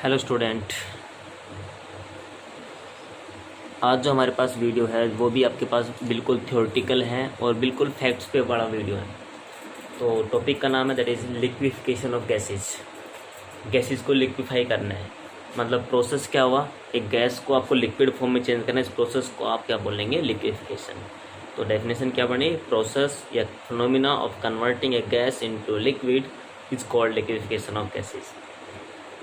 Hello student, आज जो हमारे पास वीडियो है वो भी आपके पास बिल्कुल थ्योरेटिकल है और बिल्कुल फैक्ट्स पे बड़ा वीडियो है। तो टॉपिक का नाम है that is liquefaction of gases. Gases को लिक्विफाई करना है, मतलब प्रोसेस क्या हुआ, एक गैस को आपको लिक्विड फॉर्म में चेंज करना है। इस प्रोसेस को आप क्या बोलेंगे, लिक्विफिकेशन। तो डेफिनेशन क्या बनी, प्रोसेस या phenomena of converting A gas into liquid is called liquefaction of gases.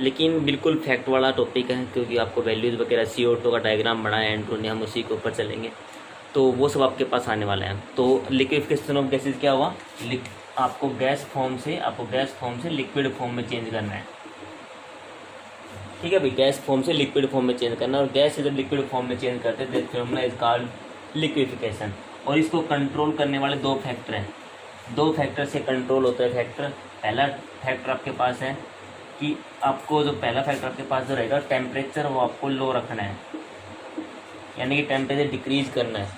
लेकिन बिल्कुल फैक्ट वाला टॉपिक है, क्योंकि आपको वैल्यूज़ वगैरह CO2 का डायग्राम बनाया है एंड्रू ने, हम उसी के ऊपर चलेंगे, तो वो सब आपके पास आने वाला है। तो लिक्विफिकेशन ऑफ गैसेज क्या हुआ, आपको गैस फॉर्म से लिक्विड फॉर्म में चेंज करना है। ठीक है भाई, गैस फॉर्म से लिक्विड फॉर्म में चेंज करना है, और गैस से जब लिक्विड फॉर्म में चेंज करते हैं फिनोमेना इज कॉल्ड लिक्विफिकेशन। और इसको कंट्रोल करने वाले दो फैक्टर हैं, दो फैक्टर से कंट्रोल होता है फैक्टर। पहला फैक्टर आपके पास है कि आपको जो पहला फैक्टर आपके पास जो रहेगा टेम्परेचर, वो आपको लो रखना है, यानी कि टेम्परेचर डिक्रीज करना है,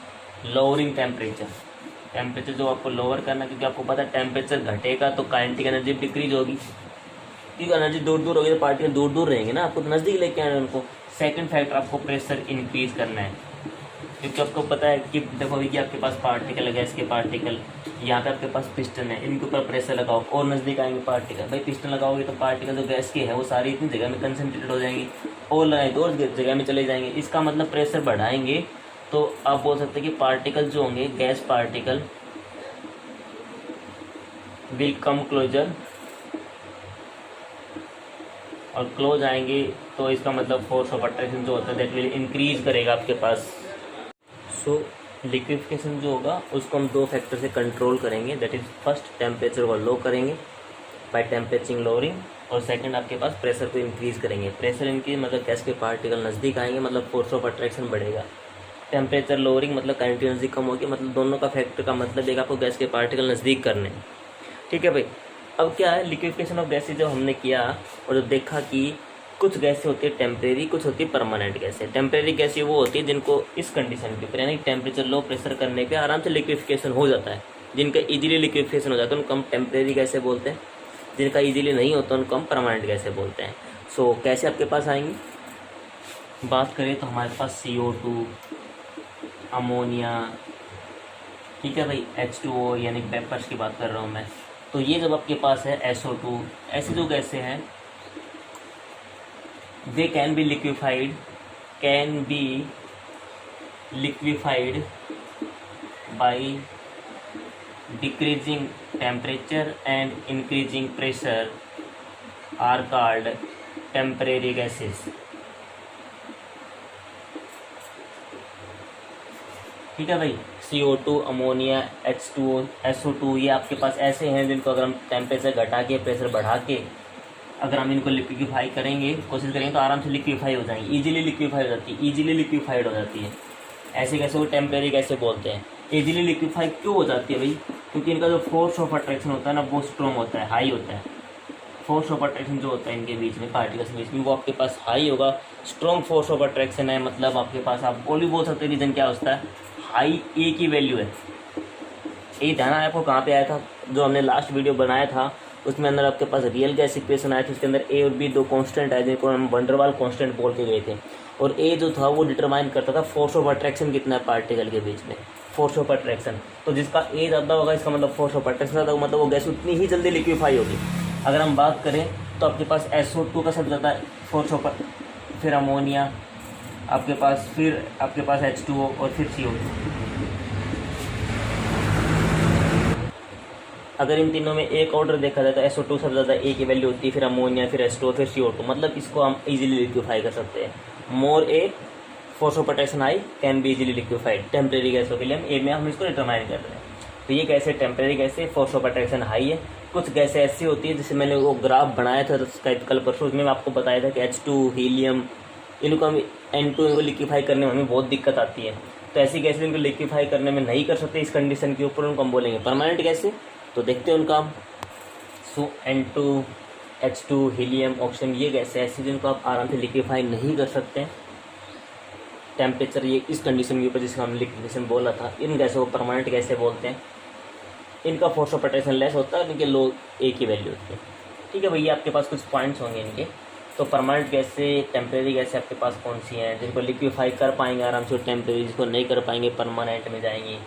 लोअरिंग टेम्परेचर जो आपको लोअर करना है, क्योंकि आपको पता है टेम्परेचर घटेगा तो काइनेटिक एनर्जी डिक्रीज होगी, क्योंकि एनर्जी दूर दूर होगी तो पार्टिकल दूर दूर रहेंगे ना, आपको तो नज़दीक लेके आना है उनको। सेकंड फैक्टर आपको प्रेशर इंक्रीज करना है, क्योंकि आपको पता है कि देखो कि आपके पास पार्टिकल है, गैस के पार्टिकल, यहाँ पे आपके पास पिस्टन है, इनके ऊपर प्रेशर लगाओ और नज़दीक आएंगे पार्टिकल। भाई पिस्टन लगाओगे तो पार्टिकल जो गैस के है वो सारी इतनी जगह में कंसनट्रेटेड हो जाएंगी, और लगाए तो और जगह में चले जाएंगे। इसका मतलब प्रेशर बढ़ाएंगे तो आप बोल सकते हैं कि पार्टिकल जो होंगे, gas particle will come closer, और क्लोज आएंगे तो इसका मतलब फोर्स ऑफ अट्रैक्शन जो होता है दैट विल इंक्रीज करेगा आपके पास। सो लिक्विफिकेशन जो होगा उसको हम दो फैक्टर से कंट्रोल करेंगे, दैट इज़ फर्स्ट टेम्परेचर को लो करेंगे बाय टेम्परेचर लोअरिंग, और सेकंड आपके पास प्रेशर को इंक्रीज करेंगे। प्रेशर इंक्रीज मतलब गैस के पार्टिकल नज़दीक आएंगे, मतलब फोर्स ऑफ अट्रैक्शन बढ़ेगा। टेम्परेचर लोअरिंग मतलब काइनेटिक एनर्जी कम होगी, मतलब दोनों का फैक्टर का मतलब एक आपको गैस के पार्टिकल नज़दीक करने। ठीक है भाई, अब क्या है लिक्विफिकेशन ऑफ गैसेज जब हमने किया और जब देखा कि कुछ गैसें होती है टेम्परेरी, कुछ होती है परमानेंट गैसें। टेम्परेरी गैसें वो होती है जिनको इस कंडीशन के ऊपर, यानी टेम्परेचर लो प्रेशर करने पे आराम से लिक्विफिकेशन हो जाता है, जिनका इजीली लिक्विफिकेशन हो जाता है उनको हम टेम्परेरी गैसें बोलते हैं, जिनका इजीली नहीं होता उनको हम परमानेंट गैसें बोलते हैं। सो कैसे आपके पास आएंगी, बात करें तो हमारे पास CO2, अमोनिया, ठीक है भाई, H2O यानी वेपर्स की बात कर रहा हूँ मैं। तो ये जब आपके पास है SO2, ऐसी जो गैसें हैं they can be liquefied by decreasing temperature and increasing pressure are called temporary gases। ठीक है भाई, CO2, अमोनिया, H2O, SO2 ये आपके पास ऐसे हैं जिनको अगर हम टेम्परेचर घटा के प्रेशर बढ़ा के अगर हम इनको लिक्विफाई करेंगे, कोशिश करेंगे तो आराम से लिक्विफाई हो जाएंगी, इजीली लिक्विफाइड हो जाती है। ऐसे कैसे वो टेम्परेरी कैसे बोलते हैं। इजीली लिक्विफाई क्यों हो जाती है भाई, क्योंकि इनका जो फोर्स ऑफ अट्रैक्शन होता है ना वो स्ट्रॉन्ग होता है, हाई होता है। फोर्स ऑफ अट्रैक्शन जो होता है इनके बीच में, पार्टिकल्स के बीच में, वो आपके पास हाई होगा। स्ट्रॉन्ग फोर्स ऑफ अट्रैक्शन है, मतलब आपके पास आप और भी बोल सकते हैं रीजन क्या होता है, हाई ए की वैल्यू है। ये ध्यान आया आपको कहाँ पे आया था, जो हमने लास्ट वीडियो बनाया था उसमें अंदर आपके पास रियल गैस इक्वेशन आया था, उसके अंदर ए और बी दो कांस्टेंट आए जिनको हम वंडरवाल कांस्टेंट बोल के गए थे। और ए जो था वो डिटरमाइन करता था फोर्स ऑफ अट्रैक्शन कितना है पार्टिकल के बीच में, फोर्स ऑफ अट्रैक्शन। तो जिसका ए ज़्यादा होगा इसका मतलब फोर्स ऑफ अट्रैक्शन ज़्यादा होगा, मतलब वो गैस उतनी ही जल्दी लिक्विफाई होगी। अगर हम बात करें तो आपके पास SO2 का सबसे ज़्यादा फोर्स ऑफ, फिर अमोनिया आपके पास, फिर आपके पास H2O और फिर CO2। अगर इन तीनों में एक ऑर्डर देखा जाए तो SO2 सबसे ज़्यादा ए की वैल्यू होती है, फिर अमोनिया, फिर H2O, फिर CO2, मतलब इसको हम इजीली लिक्विफाई कर सकते हैं। More a force of attraction high can be easily liquefied. Temporary गैसों के लिए हम ए में हम इसको डिटरमाइन कर रहे हैं। तो ये गैसें टेम्परेरी गैसें, फोर्स ऑफ अट्रैक्शन हाई है। कुछ गैसें ऐसी होती है, जैसे मैंने वो ग्राफ बनाया था कल परसों, उसमें मैं आपको बताया था कि H2, हीलियम, इनको हम N2 इनको लिक्विफाई करने में हमें बहुत दिक्कत आती है। तो ऐसी गैसें इनको लिक्विफाई करने में नहीं कर सकते इस कंडीशन के ऊपर, उनको हम बोलेंगे परमानेंट गैसें। तो देखते हैं उनका। सो N2, H2, हीलियम, ऑक्सीजन, ये गैसें ऐसी जिनको आप आराम से लिक्विफाई नहीं कर सकते हैं टेम्परेचर, ये इस कंडीशन के ऊपर जिसका हम लिक्विफिकेशन बोला था, इन गैसों को परमानेंट गैसें बोलते हैं। इनका फोर्स ऑफ अट्रैक्शन लेस होता है, इनके लो ए की वैल्यू होती है। ठीक है भैया, आपके पास कुछ पॉइंट्स होंगे इनके। तो परमानेंट गैस से टेम्परेरी गैस आपके पास कौन सी हैं जिनको लिक्विफाई कर पाएंगे आराम से, टेम्परेरी जिसको नहीं कर पाएंगे परमानेंट में जाएंगी।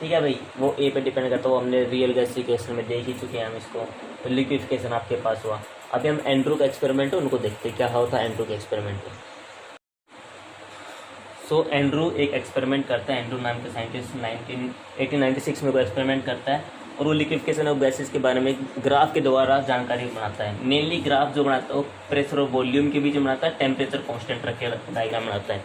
ठीक है भाई, वो ए पे डिपेंड करता है, वो हमने रियल गैसिफिकेशन में देख ही चुके हैं हम इसको। तो लिक्विफिकेशन आपके पास हुआ। अभी हम एंड्रू का एक्सपेरिमेंट है उनको देखते हैं क्या होता है एंड्रू के एक्सपेरिमेंट में। सो एंड्रू एक एक्सपेरिमेंट करता है, एंड्रू नाम के साइंटिस्ट 1896 में कोई एक्सपेरिमेंट करता है और वो लिक्विफिकेशन ऑफ गैसेस के बारे में ग्राफ के द्वारा जानकारी बनाता है। मेनली ग्राफ जो बनाता है वो प्रेशर और वॉल्यूम के बीच बनाता है, टेम्परेचर कांस्टेंट रख के डायग्राम बनाता है।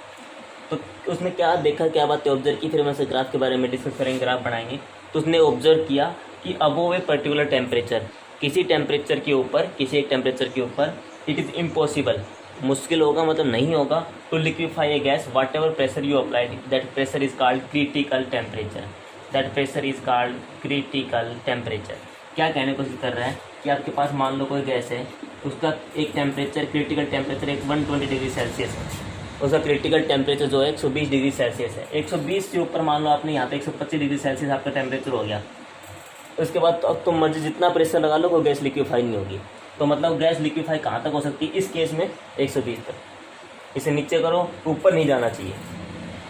तो उसने क्या देखा, क्या बातें ऑब्जर्व की, फिर हम ऐसे ग्राफ के बारे में डिस्कस करेंगे, ग्राफ बनाएंगे। तो उसने ऑब्जर्व किया कि अबोव ए पर्टिकुलर टेम्परेचर, किसी टेम्परेचर के ऊपर, किसी एक टेम्परेचर के ऊपर इट इज़ इम्पॉसिबल, मुश्किल होगा मतलब नहीं होगा, to liquefy a gas whatever pressure you applied, that pressure is called critical temperature, that pressure is called critical temperature. क्या कहने की कोशिश कर रहा है कि आपके पास मान लो कोई गैस है, उसका एक temperature critical temperature 120 degree Celsius है, उसका क्रिटिकल टेम्परेचर जो है 120 डिग्री सेल्सियस है। 120 के ऊपर मान लो आपने यहाँ पे 125 डिग्री सेल्सियस आपका टेम्परेचर हो गया, उसके बाद तो अब तुम मर्जी जितना प्रेशर लगा लो कोई गैस लिक्विफाई नहीं होगी। तो मतलब गैस लिक्विफाई कहाँ तक हो सकती है इस केस में, 120 तक। इसे नीचे करो, ऊपर नहीं जाना चाहिए।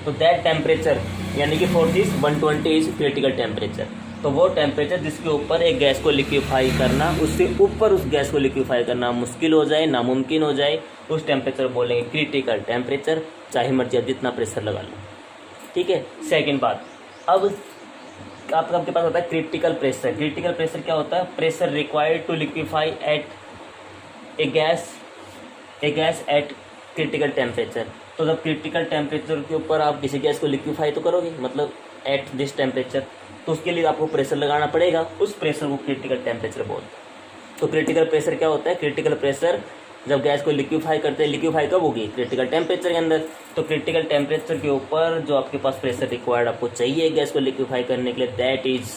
तो दैट टेम्परेचर यानी कि for this 120 is critical temperature. तो वो टेम्परेचर जिसके ऊपर एक गैस को लिक्विफाई करना, उससे ऊपर उस गैस को लिक्विफाई करना मुश्किल हो जाए, नामुमकिन हो जाए, उस टेम्परेचर बोलेंगे क्रिटिकल टेम्परेचर, चाहे मर्जी आप जितना प्रेशर लगा लो। ठीक है। सेकेंड बात, अब आपके पास होता है क्रिटिकल प्रेशर। क्रिटिकल प्रेशर क्या होता है? Pressure required to liquefy at a gas at critical temperature. तो जब क्रिटिकल टेम्परेचर के ऊपर आप किसी गैस को लिक्विफाई तो करोगे, मतलब एट दिस टेम्परेचर, तो उसके लिए आपको प्रेशर लगाना पड़ेगा, उस प्रेशर को क्रिटिकल टेम्परेचर बोलते हैं। तो क्रिटिकल प्रेशर क्या होता है? क्रिटिकल प्रेशर जब गैस को लिक्विफाई करते हैं, लिक्विफाई कब होगी? क्रिटिकल टेम्परेचर के अंदर। तो क्रिटिकल टेम्परेचर के ऊपर जो आपके पास प्रेशर रिक्वायर्ड आपको चाहिए गैस को लिक्विफाई करने के लिए, दैट इज,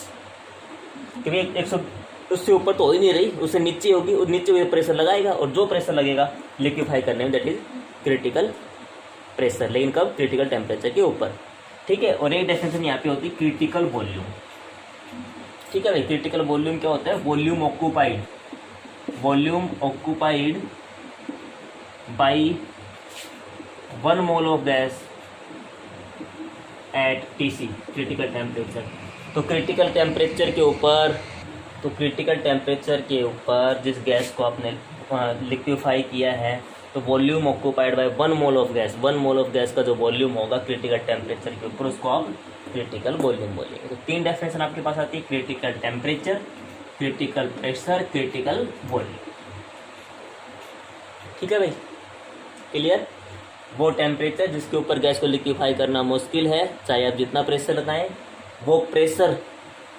क्योंकि 100 उससे ऊपर तो हो ही नहीं रही, उससे नीचे होगी, और नीचे प्रेशर लगाएगा, और जो प्रेशर लगेगा लिक्विफाई करने में दैट इज क्रिटिकल प्रेशर। लेकिन कब? क्रिटिकल टेम्परेचर के ऊपर। ठीक है। और एक डेफिनेशन यहाँ पे होती है क्रिटिकल वॉल्यूम। ठीक है भाई, क्रिटिकल वॉल्यूम क्या होता है? Volume occupied by 1 mole of gas at TC, critical temperature. तो क्रिटिकल टेम्परेचर के ऊपर जिस गैस को आपने लिक्विफाई किया है, तो volume occupied by 1 mole of gas, 1 mole of gas का जो वॉल्यूम होगा क्रिटिकल टेम्परेचर के ऊपर, उसको आप क्रिटिकल वॉल्यूम बोलेंगे। तो 3 डेफिनेशन आपके पास आती है, critical temperature, critical pressure, critical volume. ठीक है भाई, क्लियर? वो टेम्परेचर जिसके ऊपर गैस को लिक्विफाई करना मुश्किल है, चाहे आप जितना प्रेशर लगाएं, वो प्रेशर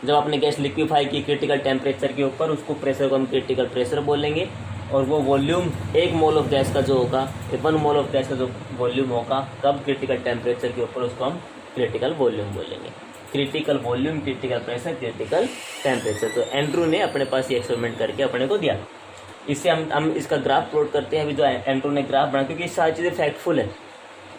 जब आपने गैस लिक्विफाई की क्रिटिकल टेम्परेचर के ऊपर, उसको प्रेशर को हम क्रिटिकल प्रेशर बोलेंगे। और वो वॉल्यूम 1 मोल ऑफ गैस का जो होगा, 1 मोल ऑफ गैस का जो वॉल्यूम होगा कब? क्रिटिकल टेम्परेचर के ऊपर, उसको हम क्रिटिकल वॉल्यूम बोलेंगे। Critical volume, critical pressure, critical temperature. तो एंड्रू ने अपने पास ये एक्सपेरिमेंट करके अपने को दिया। इससे हम इसका ग्राफ प्लॉट करते हैं। अभी जो एंड्रू ने ग्राफ बना, क्योंकि ये सारी चीज़ें फैक्टफुल है।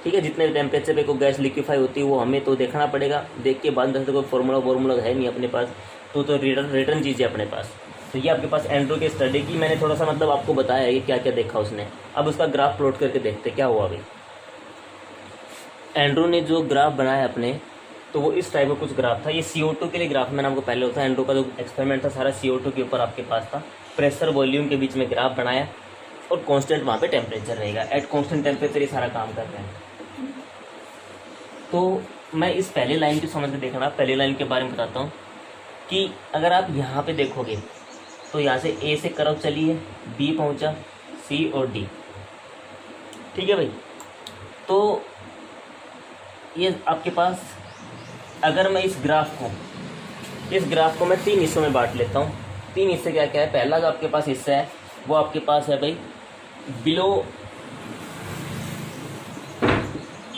ठीक है, जितने टेम्परेचर पे कोई गैस लिक्विफाई होती है वो हमें तो देखना पड़ेगा, देख के बाद कोई फॉर्मूला है नहीं अपने पास, तो रिटर्न चीज़ है अपने पास। तो ये आपके पास एंड्रू की स्टडी की मैंने थोड़ा सा मतलब आपको बताया है कि क्या क्या देखा उसने। अब उसका ग्राफ प्लॉट करके देखते क्या हुआ। अभी एंड्रू ने जो ग्राफ बनाया अपने, तो वो इस टाइप का कुछ ग्राफ था। ये CO2 के लिए ग्राफ मैंने आपको पहले होता है, एंड्रू का जो एक्सपेरिमेंट था सारा CO2 के ऊपर आपके पास था। प्रेशर वॉल्यूम के बीच में ग्राफ बनाया और कांस्टेंट वहाँ पे टेम्परेचर रहेगा, एट कांस्टेंट टेम्परेचर ये सारा काम कर रहे हैं। तो मैं इस पहली लाइन की समझ के देखना, पहली लाइन के बारे में बताता हूँ कि अगर आप यहाँ पे देखोगे तो यहाँ से A से कर्व चली है, B पहुँचा, C और D। ठीक है भाई, तो ये आपके पास, अगर मैं इस ग्राफ को मैं 3 हिस्सों में बांट लेता हूँ। 3 हिस्से क्या क्या है? पहला जो आपके पास हिस्सा है वो आपके पास है भाई बिलो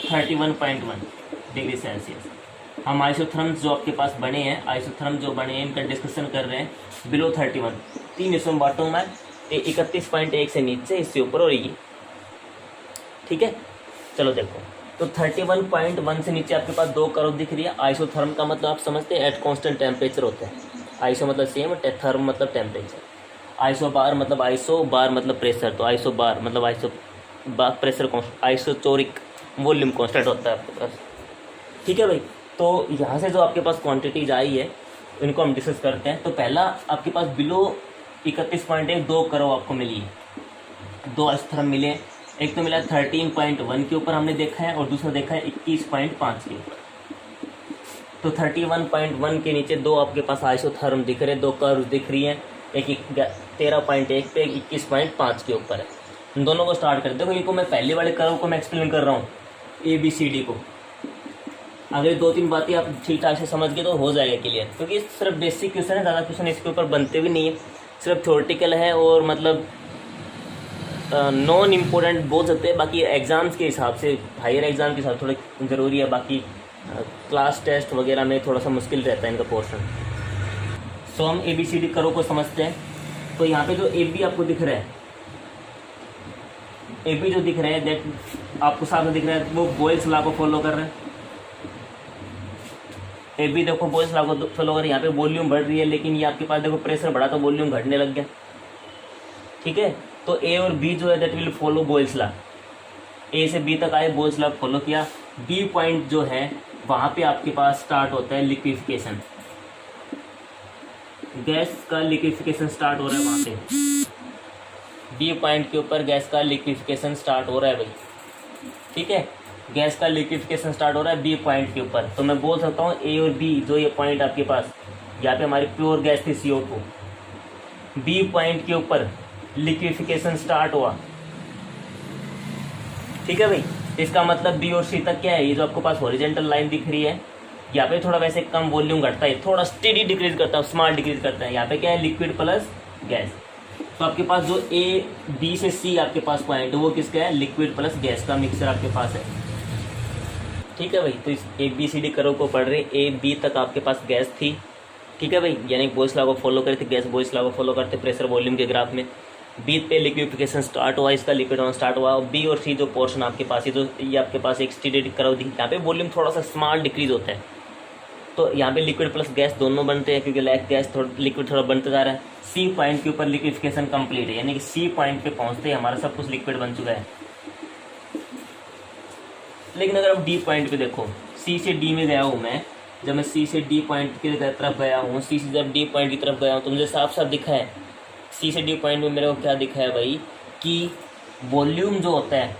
31.1 डिग्री सेल्सियस। हम आइसोथर्म्स जो आपके पास बने हैं, इनका डिस्कशन कर रहे हैं। बिलो 31, 3 हिस्सों में बांटूँ मैं, 31.1 से नीचे, इससे ऊपर और ये। ठीक है, चलो देखो। तो 31.1 से नीचे आपके पास 2 कर्व दिख रही है। आइसोथर्म का मतलब आप समझते हैं एट कांस्टेंट टेम्परेचर होता है। आइसो मतलब सेम, थर्म मतलब टेम्परेचर। आइसो बार मतलब आइसो, बार मतलब प्रेशर, तो आइसो बार मतलब आइसो बार प्रेशर कॉन्स्टेंट, आइसोचोरिक वॉल्यूम कॉन्स्टेंट होता है आपके पास। ठीक है भाई, तो यहाँ से जो आपके पास क्वांटिटीज आई है इनको हम डिस्कस करते हैं। तो पहला आपके पास बिलो 31.1 2 करो आपको मिली है, 2 आइसोथर्म मिले। एक तो मिला 13.1 के ऊपर हमने देखा है और दूसरा देखा है 21.5 के ऊपर। तो 31.1 के नीचे 2 आपके पास आइसोथर्म दिख रहे, 2 कर्व दिख रही हैं, एक 13.1 पे, एक 21.5 के ऊपर है। इन दोनों को स्टार्ट कर देखो, इनको मैं पहले वाले कर्व को मैं एक्सप्लेन कर रहा हूँ, ABCD को। अगर 2-3 बातें आप ठीक ठाक से समझ गए तो हो जाएगा क्लियर, क्योंकि सिर्फ बेसिक क्वेश्चन है, ज़्यादा क्वेश्चन इसके ऊपर बनते भी नहीं है, सिर्फ थ्योरेटिकल है और मतलब नॉन इम्पोर्टेंट बोल सकते हैं। बाकी एग्ज़ाम्स के हिसाब से, हायर एग्ज़ाम के हिसाब से थोड़ा ज़रूरी है, बाकी क्लास टेस्ट वगैरह में थोड़ा सा मुश्किल रहता है इनका पोर्शन। सो हम ABCD करो को समझते हैं। तो यहाँ पे जो AB आपको दिख रहा है, AB जो दिख रहा है दैट आपको सामने दिख रहा है, वो बॉयल्स लॉ को फॉलो कर रहा है। AB देखो बॉयल्स लॉ को फॉलो कर रहा है, यहाँ पे वॉल्यूम बढ़ रही है, लेकिन ये आपके पास देखो प्रेशर बढ़ा तो वॉल्यूम घटने लग गया। ठीक है, तो A और B जो है that will follow Boyle's law, A से B तक आए, बॉयल्स लॉ फॉलो किया। B पॉइंट जो है वहाँ पे आपके पास स्टार्ट होता है लिक्विफिकेशन, गैस का लिक्विफिकेशन स्टार्ट हो रहा है वहाँ पे। B पॉइंट के ऊपर गैस का लिक्विफिकेशन स्टार्ट हो रहा है भाई। ठीक है, गैस का लिक्विफिकेशन स्टार्ट हो रहा है B पॉइंट के ऊपर। तो मैं बोल सकता हूँ A और B जो ये पॉइंट आपके पास, यहाँ पे हमारी प्योर गैस थी CO2, B पॉइंट के ऊपर लिक्विफिकेशन स्टार्ट हुआ। ठीक है भाई, इसका मतलब B और C तक क्या है, ये जो आपके पास हॉरिजॉन्टल लाइन दिख रही है, यहाँ पे थोड़ा वैसे कम वॉल्यूम घटता है, थोड़ा स्टेडी डिक्रीज करता है, स्मॉल डिक्रीज करता है। यहाँ पे क्या है, लिक्विड प्लस गैस। तो आपके पास जो A B से C आपके पास पॉइंट है वो किसका है, लिक्विड प्लस गैस का मिक्सचर आपके पास है। ठीक है भाई, तो इस ABCD कर्व को पढ़ रहे, A B तक आपके पास गैस थी। ठीक है भाई, यानी बॉयल्स लॉ को फॉलो करते, गैस बॉयल्स लॉ को फॉलो करते प्रेशर वॉल्यूम के ग्राफ में। B पे लिक्विफिकेशन स्टार्ट हुआ, इसका लिक्विड होना स्टार्ट हुआ। B और C जो पोर्शन आपके पास है, जो ये आपके पास एक स्टेडी कर्व दिख, यहाँ पे वॉल्यूम थोड़ा सा स्मॉल डिक्रीज होता है। तो यहाँ पे लिक्विड प्लस गैस दोनों बनते हैं, क्योंकि लैक गैस थोड़ा लिक्विड थोड़ा बनता जा रहा है। C पॉइंट के ऊपर लिक्विफिकेशन कंप्लीट है, यानी कि C पॉइंट पे पहुँचते ही हमारा सब कुछ लिक्विड बन चुका है। लेकिन अगर आप D पॉइंट पे देखो, C से D में गया हूँ मैं, जब मैं C से D पॉइंट की तरफ गया हूँ, C से जब D पॉइंट की तरफ गया हूँ, तो मुझे साफ साफ दिखा है C से D पॉइंट में मेरे को क्या दिखा है भाई, कि वॉल्यूम जो होता है,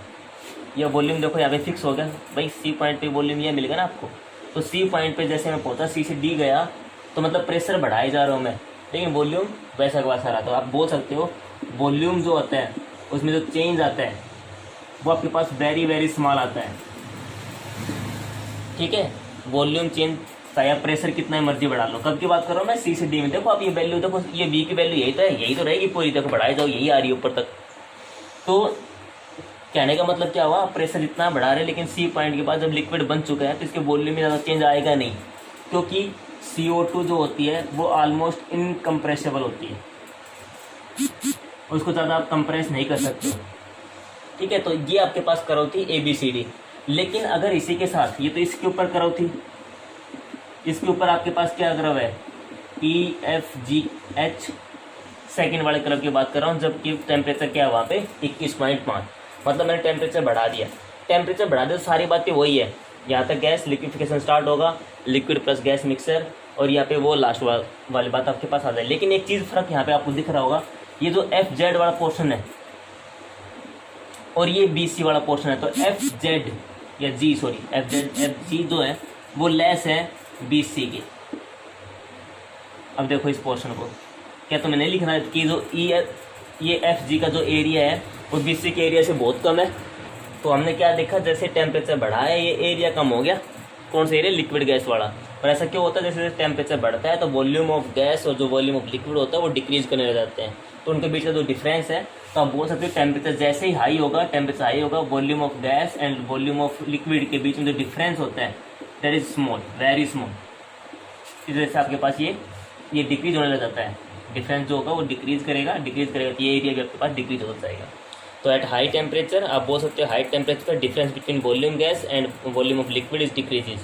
यह वॉल्यूम देखो यहाँ पे फिक्स हो गया भाई, C पॉइंट पे वॉल्यूम ये मिलेगा ना आपको। तो C पॉइंट पे जैसे मैं पहुँचा, C से D गया, तो मतलब प्रेशर बढ़ाए जा रहा हूँ मैं, लेकिन वॉल्यूम वैसा का वैसा रहा। तो आप बोल सकते हो वॉल्यूम जो होता है उसमें जो चेंज आता है वो आपके पास वेरी वेरी स्मॉल आता है। ठीक है, वॉल्यूम चेंज चाहे प्रेशर कितना मर्जी बढ़ा लो। कब की बात कर रहा हूँ मैं, C से D में। देखो आप ये वैल्यू देखो, ये V की वैल्यू यही तो है, यही तो रहेगी पूरी, देखो बढ़ाए जाओ यही आ रही है ऊपर तक। तो कहने का मतलब क्या हुआ, प्रेशर इतना बढ़ा रहे, लेकिन C पॉइंट के बाद जब लिक्विड बन चुका है तो इसके वॉल्यूम में ज़्यादा चेंज आएगा नहीं, क्योंकि CO2 जो होती है वो ऑलमोस्ट इनकम्प्रेसिबल होती है, उसको ज़्यादा आप कंप्रेस नहीं कर सकते। ठीक है, तो ये आपके पास कर्व थी ABCD। लेकिन अगर इसी के साथ, ये तो इसके ऊपर कर्व थी, इसके ऊपर आपके पास क्या कर्व है, EFGH, सेकेंड वाले कर्व की बात कर रहा हूँ, जबकि टेम्परेचर क्या है वहाँ पे 21.5, मतलब मैंने टेम्परेचर बढ़ा दिया। टेम्परेचर बढ़ा दिया तो सारी बातें वही है, यहाँ तक गैस लिक्विफिकेशन स्टार्ट होगा, लिक्विड प्लस गैस मिक्सर, और यहाँ पे वो लास्ट वाली बात आपके पास आ जाए। लेकिन एक चीज़ फर्क यहाँ पे आपको दिख रहा होगा, ये जो FZ वाला पोर्शन है और ये BC वाला पोर्शन है, तो FZ या G सॉरी FG जो है वो लेस है BC के। अब देखो इस पोर्शन को, क्या तो मैंने लिखना है कि जो ये FG का जो एरिया है वो BC के एरिया से बहुत कम है। तो हमने क्या देखा, जैसे टेम्परेचर बढ़ा है ये एरिया कम हो गया, कौन सा एरिया, लिक्विड गैस वाला। और ऐसा क्यों होता है, जैसे जैसे टेम्परेचर बढ़ता है तो वॉल्यूम ऑफ गैस और जो वॉल्यूम ऑफ लिक्विड होता है वो डिक्रीज करने लग जाते हैं। तो उनके बीच का जो डिफरेंस है, तो आप बोल सकते हो टेम्परेचर जैसे ही हाई होगा, टेम्परेचर हाई होगा, volume of gas and volume of liquid के बीच में जो डिफरेंस होता है that is small, very small. इस वजह से आपके पास ये डिक्रीज होने लग जाता है, डिफरेंस जो होगा वो डिक्रीज करेगा तो ये एरिया भी आपके पास डिक्रीज हो जाएगा। तो एट हाई टेम्परेचर आप बोल सकते हो high temperature difference between volume gas and volume of liquid is decreases.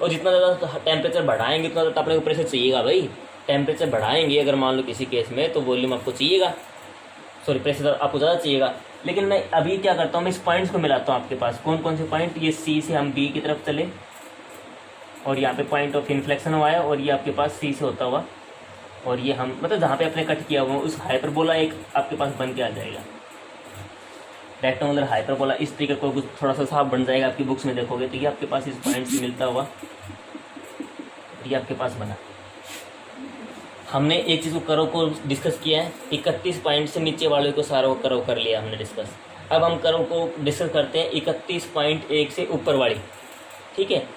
और जितना ज़्यादा टेम्परेचर बढ़ाएंगे उतना ज़्यादा अपने को प्रेशर चाहिएगा भाई, टेम्परेचर बढ़ाएंगे अगर मान लो किसी केस में, तो वॉल्यूम आपको चाहिएगा, सॉरी प्रेशर आपको ज़्यादा चाहिएगा। लेकिन मैं अभी क्या करता हूँ, मैं इस पॉइंट्स को मिलाता हूँ आपके पास। कौन कौन से पॉइंट, ये सी से हम बी की तरफ चले और यहाँ पे पॉइंट ऑफ इन्फ्लेक्शन हुआ है, और ये आपके पास सी से होता हुआ, और ये हम मतलब जहाँ पे आपने कट किया हुआ उस हाइपरबोला एक आपके पास बन के आ जाएगा, रेक्टेंगुलर हाइपरबोला। इस तरीके को कुछ थोड़ा सा साफ बन जाएगा, आपकी बुक्स में देखोगे तो ये आपके पास इस पॉइंट से मिलता हुआ ये आपके पास बना। हमने एक चीज़ को करो को डिस्कस किया है, 31 पॉइंट से नीचे वाले को सारा को करो कर लिया हमने डिस्कस। अब हम करो को डिस्कस करते हैं 31.1 से ऊपर वाली, ठीक है।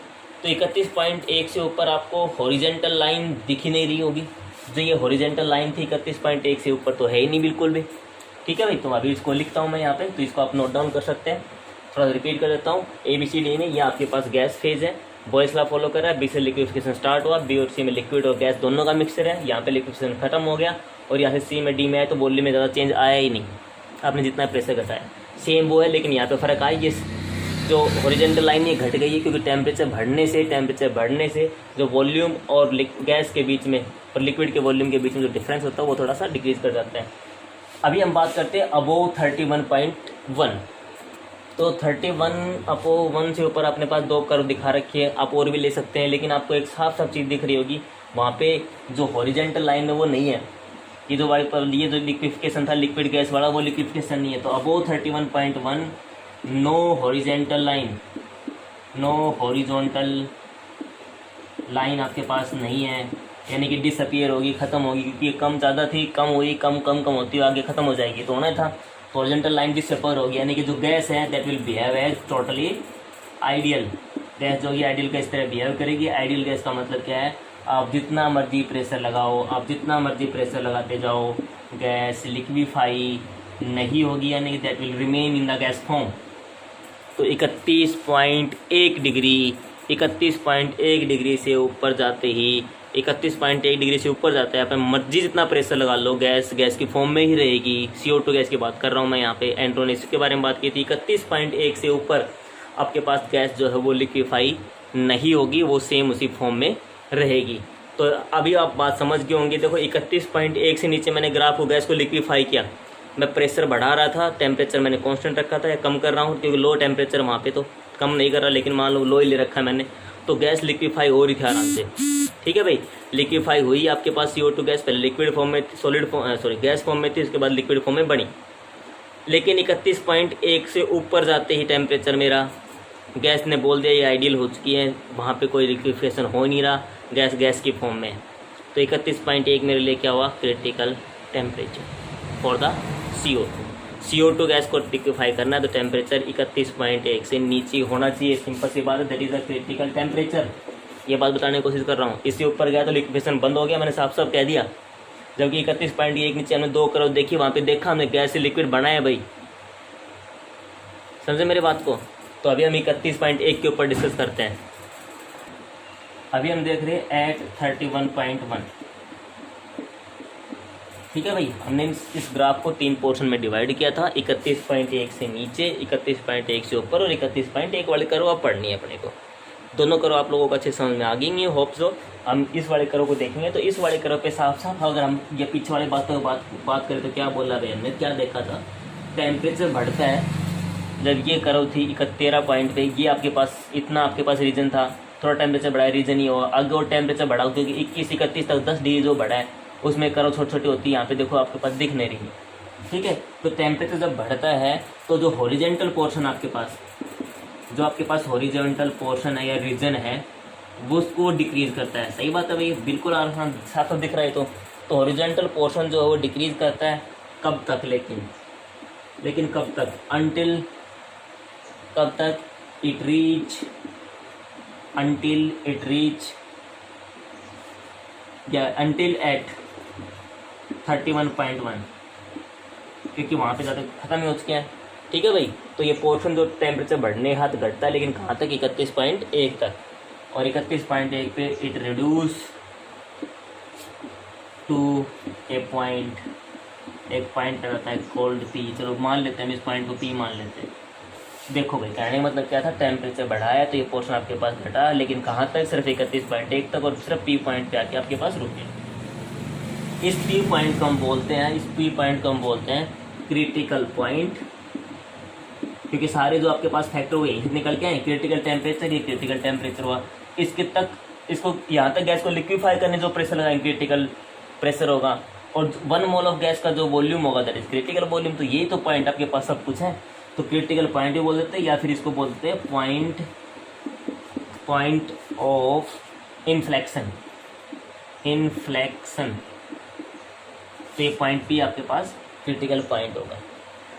तो 31.1 से ऊपर आपको हॉरिजेंटल लाइन दिख ही नहीं रही होगी, जो ये हॉरिजेंटल लाइन थी 31.1 से ऊपर तो है ही नहीं बिल्कुल भी, ठीक है भाई। तो अभी इसको लिखता हूँ मैं यहाँ पे, तो इसको आप नोट डाउन कर सकते हैं। थोड़ा रिपीट कर देता हूँ, ABCD में ये आपके पास गैस फेज है, बॉयस लॉ फॉलो कर रहा है। बी से लिक्विफिकेशन स्टार्ट हुआ, बी और सी में लिक्विड और गैस दोनों का मिक्सचर है, यहाँ पे लिक्विफिकेशन खत्म हो गया, और यहाँ से सी में डी में आया तो वॉल्यूम में ज़्यादा चेंज आया ही नहीं, आपने जितना प्रेशर घटाया सेम वो है, लेकिन यहाँ पे फ़र्क आया, ये जो हॉरिजेंटल लाइन ये घट गई है, क्योंकि टेम्परेचर बढ़ने से जो वॉल्यूम और गैस के बीच में और लिक्विड के वॉल्यूम के बीच में जो डिफरेंस होता है वो थोड़ा सा डिक्रीज कर जाता है। अभी हम बात करते हैं अबोव 31.1। तो 31/1 से ऊपर अपने पास 2 कर्व दिखा रखी है, आप और भी ले सकते हैं, लेकिन आपको एक साफ चीज़ दिख रही होगी, वहाँ पे जो हॉरिजेंटल लाइन है वो नहीं है। ये जो वाले पर ये जो लिक्विफिकेशन था लिक्विड गैस वाला, वो लिक्विफिकेशन नहीं है। तो अबोव 31.1 नो हॉरिजेंटल लाइन आपके पास नहीं है, यानी कि डिसअपियर होगी, ख़त्म होगी, क्योंकि ये कम ज़्यादा थी, कम हुई, कम होती हुई आगे ख़त्म हो जाएगी। तो होना था हॉरिजेंटल लाइन डिसअपियर होगी, यानी कि जो गैस है that will behave as totally ideal gas, जो कि आइडियल गैस तरह बिहेव करेगी। आइडियल गैस का मतलब क्या है, आप जितना मर्जी प्रेशर लगाओ, आप जितना मर्जी प्रेशर लगाते जाओ, गैस लिक्विफाई नहीं होगी, यानी कि that will remain in the gas form. तो 31.1 डिग्री से ऊपर जाते ही 31.1 डिग्री से ऊपर जाता है, आप मर्जी जितना प्रेशर लगा लो, गैस की फॉर्म में ही रहेगी। CO2 गैस की बात कर रहा हूँ मैं यहाँ पे, एंट्रोनिस के बारे में बात की थी। 31.1 से ऊपर आपके पास गैस जो है वो लिक्विफाई नहीं होगी, वो सेम उसी फॉर्म में रहेगी। तो अभी आप बात समझ गए होंगे। देखो 31.1 से नीचे मैंने ग्राफ को गैस को लिक्विफाई किया, मैं प्रेशर बढ़ा रहा था, टेम्परेचर मैंने कांस्टेंट रखा था या कम कर रहा हूँ, क्योंकि लो टेम्परेचर वहाँ पे तो कम नहीं कर रहा, लेकिन मान लो लो ही ले रखा है मैंने, तो गैस लिक्विफाई हो रही थी आराम से, ठीक है भाई। लिक्विफाई हुई आपके पास CO2 गैस, पहले लिक्विड फॉर्म में गैस फॉर्म में थी, उसके बाद लिक्विड फॉर्म में बनी। लेकिन 31.1 से ऊपर जाते ही टेम्परेचर मेरा, गैस ने बोल दिया ये आइडियल हो चुकी है, वहाँ पे कोई लिक्विफिकेशन हो नहीं रहा, गैस की फॉर्म में। तो 31.1 मेरे लिए क्या हुआ, critical temperature for the CO2 gas को लिक्विफाई करना है, तो टेम्परेचर 31.1 से नीचे होना चाहिए, सिंपल सी बात है, that is the critical temperature. ये बात बताने की कोशिश कर रहा हूँ। इससे ऊपर गया तो लिक्विफिकेशन बंद हो गया, मैंने साफ साफ कह दिया। जबकि 31.1 नीचे हमने 2 करोड़ देखी, वहाँ पे देखा हमने गैस से लिक्विड बनाया भाई, समझे मेरे बात को। तो अभी हम 31.1 के ऊपर डिस्कस करते हैं। अभी हम देख रहे हैं एट 31.1, ठीक है भाई। हमने इस ग्राफ को 3 पोर्शन में डिवाइड किया था, 31.1 से नीचे, 31.1 से ऊपर, और 31.1 वाली कर्व अब पढ़नी है अपने को। दोनों कर्व आप लोगों को अच्छे समझ में आ गई, होप सो। हम इस वाले कर्व को देखेंगे, तो इस वाले कर्व पे साफ साफ अगर हम ये पीछे वाले बातों की बात करें तो क्या बोला भाई हमने, क्या देखा था, टेम्परेचर बढ़ता है। जब ये कर्व थी 13 पॉइंट पे, ये आपके पास इतना आपके पास रीजन था, थोड़ा टेम्परेचर बढ़ा है, रीजन ही हुआ। आगे और टेम्परेचर बढ़ाओ, क्योंकि 21-31 तक 10 डिग्री जो बढ़ा है उसमें कर्व छोटी छोटी होती है, यहाँ पे देखो आपके पास दिख नहीं रही है, ठीक है। तो टेम्परेचर जब बढ़ता है तो जो हॉरिजेंटल पोर्शन आपके पास, जो आपके पास हॉरिजॉन्टल पोर्शन है या रीजन है, वो उसको डिक्रीज करता है। सही बात है भाई, बिल्कुल आसान साफ दिख रहा है। तो हॉरिजॉन्टल पोर्शन जो है वो डिक्रीज करता है, कब तक, लेकिन कब तक, कब तक, until at 31.1, क्योंकि वहाँ पे ज़्यादा ख़त्म ही हो चुके हैं, ठीक है भाई। तो ये पोर्शन जो टेम्परेचर बढ़ने हाथ घटता है, लेकिन कहाँ तक, 31.1 तक। और 31.1 पे इट रिड्यूस टू एक पॉइंट रहता है कोल्ड पी, चलो मान लेते हैं हम इस पॉइंट को पी मान लेते हैं। देखो भाई कहने का मतलब क्या था, टेम्परेचर बढ़ाया तो ये पोर्शन आपके पास घटा, लेकिन कहाँ तक, सिर्फ 31.1 तक, और सिर्फ पी पॉइंट पे आके आपके पास रुक गया। इस पी पॉइंट को हम बोलते हैं, इस पी पॉइंट को हम बोलते हैं क्रिटिकल पॉइंट, क्योंकि सारे जो आपके पास फैक्टर हुए निकल के आए, क्रिटिकल टेम्परेचर, ये क्रिटिकल टेम्परेचर हुआ, इसके तक, इसको यहाँ तक गैस को लिक्विफाई करने जो प्रेशर लगाएंगे क्रिटिकल प्रेशर होगा, और 1 मोल ऑफ गैस का जो वॉल्यूम होगा दैट इज क्रिटिकल वॉल्यूम। तो यही तो पॉइंट आपके पास सब कुछ है, तो क्रिटिकल पॉइंट भी बोल देते हैं, या फिर इसको बोलते हैं पॉइंट ऑफ इन्फ्लेक्शन। तो ये पॉइंट पी आपके पास क्रिटिकल पॉइंट होगा,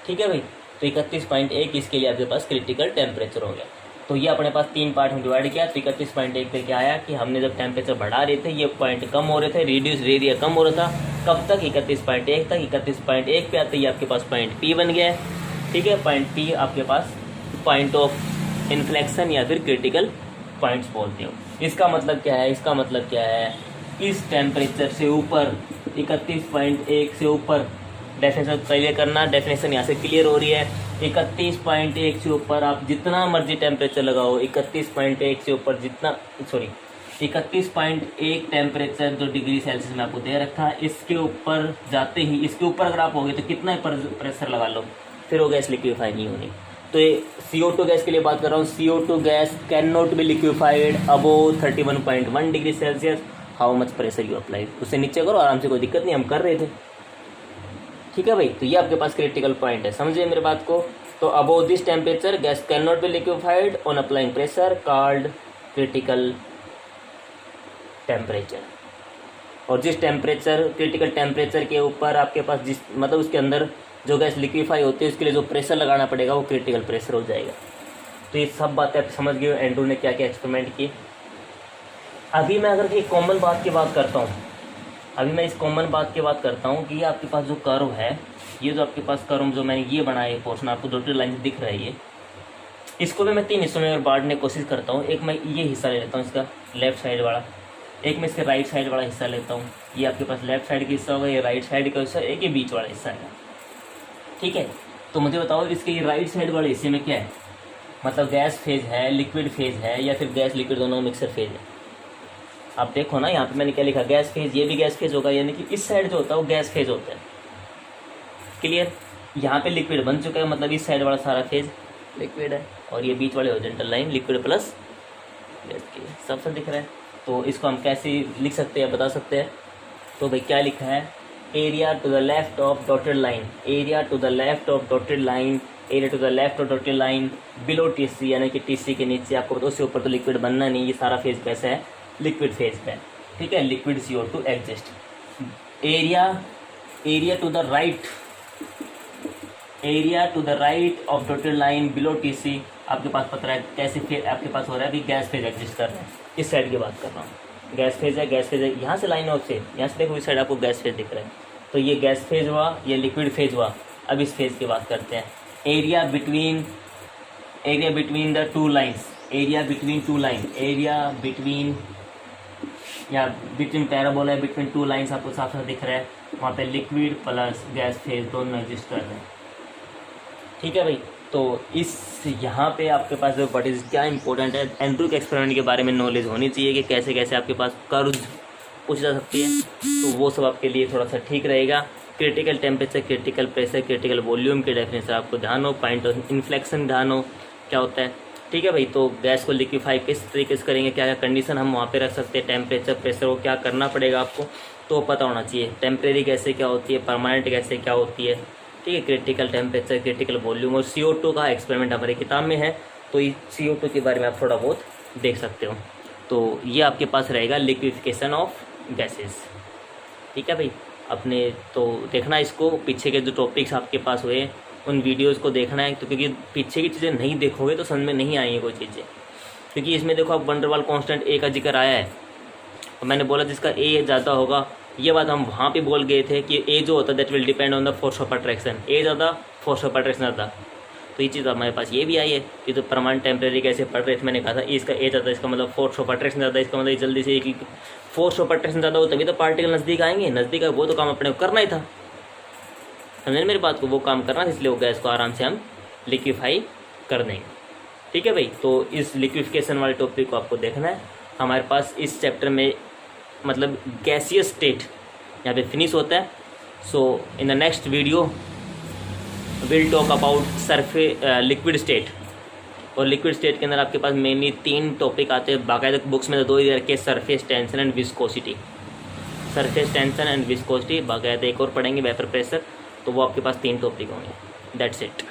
ठीक है भाई। तो 31.1 इसके लिए आपके पास क्रिटिकल टेम्परेचर हो गया। तो ये अपने पास 3 पार्ट में डिवाइड किया। तो 31.1 पे क्या आया कि हमने जब टेम्परेचर बढ़ा रहे थे ये पॉइंट कम हो रहे थे, रिड्यूस एरिया कम हो रहा था, कब तक? 31.1 तक। 31.1 पे आते ही आपके पास पॉइंट पी बन गया है, ठीक है। पॉइंट पी आपके पास पॉइंट ऑफ इन्फ्लेक्शन या फिर क्रिटिकल पॉइंट्स बोलते हो। इसका मतलब क्या है? इसका मतलब क्या है, इस टेम्परेचर से ऊपर 31.1 से ऊपर, डेफिनेशन क्लियर करना, डेफिनेशन यहाँ से क्लियर हो रही है। 31.1 से ऊपर आप जितना मर्जी टेम्परेचर लगाओ, 31.1 से ऊपर जितना, 31.1 टेम्परेचर जो डिग्री सेल्सियस में आपको दे रखा है, इसके ऊपर जाते ही, इसके ऊपर अगर आप हो गए तो कितना प्रेशर लगा लो, फिर वो गैस लिक्विफाई नहीं होनी। तो ये CO2 गैस के लिए बात कर रहा हूँ। CO2 gas can not be liquefied above 31.1 degree Celsius. How much pressure you apply, उससे नीचे करो आराम से, कोई दिक्कत नहीं, हम कर रहे थे, ठीक है भाई। तो ये आपके पास क्रिटिकल पॉइंट है, समझिए मेरे बात को। तो above this temperature gas can not be liquefied on applying pressure called critical temperature. और जिस टेम्परेचर, क्रिटिकल टेम्परेचर के ऊपर आपके पास जिस, मतलब उसके अंदर जो गैस लिक्विफाई होती है उसके लिए जो प्रेशर लगाना पड़ेगा वो क्रिटिकल प्रेशर हो जाएगा। तो ये सब बातें आप समझ गए एंड्रू ने क्या क्या एक्सपेरिमेंट किए। अभी मैं अगर एक कॉमन बात की बात करता हूँ, कि ये आपके पास जो कर्व है, ये जो आपके पास कर्व जो मैंने ये बनाया है पोर्शन, आपको डॉटेड लाइन दिख रहा है, ये इसको भी मैं 3 हिस्सों में बांटने की कोशिश करता हूँ। एक मैं ये हिस्सा ले लेता हूँ इसका लेफ्ट साइड वाला, एक मैं इसके राइट साइड वाला हिस्सा लेता हूँ। ये आपके पास लेफ्ट साइड का हिस्सा होगा, ये राइट साइड का हिस्सा, एक ये बीच वाला हिस्सा है, ठीक है। तो मुझे बताओ इसके ये राइट साइड वाले हिस्से में क्या है, मतलब गैस फेज है, लिक्विड फेज है, या फिर गैस लिक्विड दोनों मिक्सर फेज है। आप देखो ना यहाँ पे मैंने क्या लिखा, गैस फेज, ये भी गैस फेज होगा, यानी कि इस साइड जो होता है वो गैस फेज होता है, क्लियर। यहाँ पे लिक्विड बन चुका है, मतलब इस साइड वाला सारा फेज लिक्विड है, और ये बीच वाले horizontal line liquid plus gas की, सब दिख रहा है। तो इसको हम कैसे लिख सकते हैं, बता सकते हैं। तो भाई क्या लिखा है, area to the left of dotted line, area to the left of dotted line, area to the left of dotted line below TC, यानी कि TC के नीचे आपको पता, उससे ऊपर तो लिक्विड बनना नहीं, ये सारा फेज कैसा है, लिक्विड फेज पे, ठीक है। Liquid CO2 exist. Area to the right of dotted line below TC, आपके पास पता है कैसे फेज आपके पास हो रहा है, अभी गैस फेज एग्जिस्ट कर रहा है। इस साइड की बात कर रहा हूँ, गैस फेज है, यहाँ से लाइन ऑफ से, यहाँ से देखो इस साइड आपको गैस फेज दिख रहा है। तो ये गैस फेज हुआ, ये लिक्विड फेज हुआ। अब इस फेज की बात करते हैं, area between the two lines, between parabola, between two lines आपको साफ साफ दिख रहा है, वहाँ पे लिक्विड प्लस गैस फेज दोनों एग्जिस्ट कर रहे हैं, ठीक है भाई। तो इस यहाँ पे आपके पास जो बट इज क्या इंपॉर्टेंट है, एंड्रू के एक्सपेरिमेंट के बारे में नॉलेज होनी चाहिए कि कैसे कैसे आपके पास कर्व्स पूछ जा सकती है, तो वो सब आपके लिए थोड़ा सा ठीक रहेगा। Critical temperature, critical pressure, critical volume के डेफिनेशन आपको ध्यान हो, पॉइंट ऑफ इन्फ्लेक्शन ध्यान हो क्या होता है, ठीक है भाई। तो गैस को लिक्विफाई किस तरीके से करेंगे, क्या क्या कंडीशन हम वहाँ पे रख सकते हैं, टेम्परेचर प्रेशर को क्या करना पड़ेगा आपको, तो पता होना चाहिए। टेम्परेरी गैसें क्या होती है, परमानेंट गैसें क्या होती है, ठीक है। क्रिटिकल टेम्परेचर, क्रिटिकल वॉल्यूम, और CO2 का एक्सपेरिमेंट हमारी किताब में है, तो इस CO2 के बारे में आप थोड़ा बहुत देख सकते हो। तो ये आपके पास रहेगा लिक्विफिकेशन ऑफ गैसेस, ठीक है भाई। अपने तो देखना इसको, पीछे के जो टॉपिक्स आपके पास हुए उन वीडियोस को देखना है, तो क्योंकि पीछे की चीज़ें नहीं देखोगे तो समझ में नहीं आएंगी कोई चीज़ें, क्योंकि इसमें देखो आप वंडरवाल कांस्टेंट A का जिक्र आया है, और मैंने बोला जिसका A ज़्यादा होगा, ये बात हम वहाँ पे बोल गए थे कि A जो होता है that will depend on the force of attraction, A ज़्यादा फोर्स ऑफ अट्रैक्शन ज़्यादा। तो ये चीज़ हमारे पास ये भी आई है कि तो परमानेंट टेम्परेरी कैसे पढ़ रहे थे, मैंने कहा था इसका A ज़्यादा, इसका मतलब फोर्स ऑफ अट्रैक्शन ज़्यादा, इसका मतलब जल्दी से एक फोर्स ऑफ अट्रैक्शन ज़्यादा हो तभी तो पार्टिकल नज़दीक आएंगे, नज़दीक आए वो तो काम अपने को करना ही था, समझे मेरी बात को, वो काम करना, इसलिए वो गैस को आराम से हम लिक्विफाई कर देंगे, ठीक है भाई। तो इस लिक्विफिकेशन वाले टॉपिक को आपको देखना है। हमारे पास इस चैप्टर में मतलब गैसियस स्टेट यहाँ पे फिनिश होता है। So in the next video will talk about liquid state. और लिक्विड स्टेट के अंदर आपके पास मेनली 3 टॉपिक आते हैं, बाकायदा बुक्स में तो 2 ही रखे, surface tension and viscosity. Surface tension and viscosity, बाकायदा एक और पढ़ेंगे वेपर प्रेशर, तो वो आपके पास 3 टॉपिक होंगे। That's it.